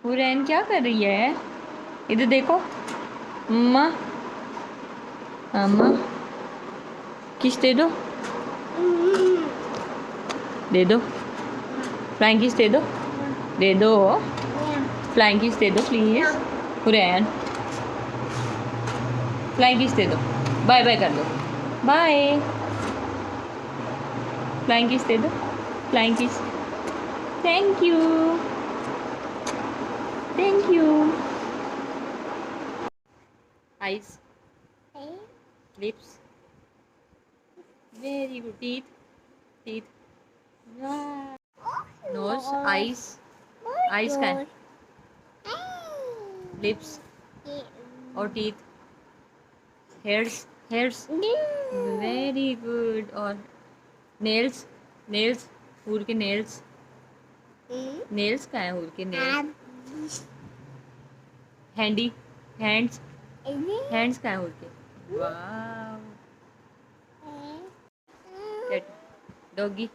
हुरैन क्या कर रही है? इधर देखो। अम्मा, अम्मा, किस दे दो, दे दो। फ्लाइंग किस दे दो, दे दो। फ्लाइंग किस दे दो प्लीज। हुरैन, फ्लाइंग किस दे दो। बाय बाय कर दो। बाय। फ्लाइंग किस दे दो। Flying kiss. Thank you, thank you. Eyes, lips, very good. Teeth, teeth, nose, eyes, eyes का है, लिप्स और teeth, hairs, hairs, very good. और नेल्स, नेल्स, हूर के नेल्स, नेल्स का है, हूर के नेल्स। हैंडी, हैंड्स, हैंड्स का है हूर के। वाह। डॉगी,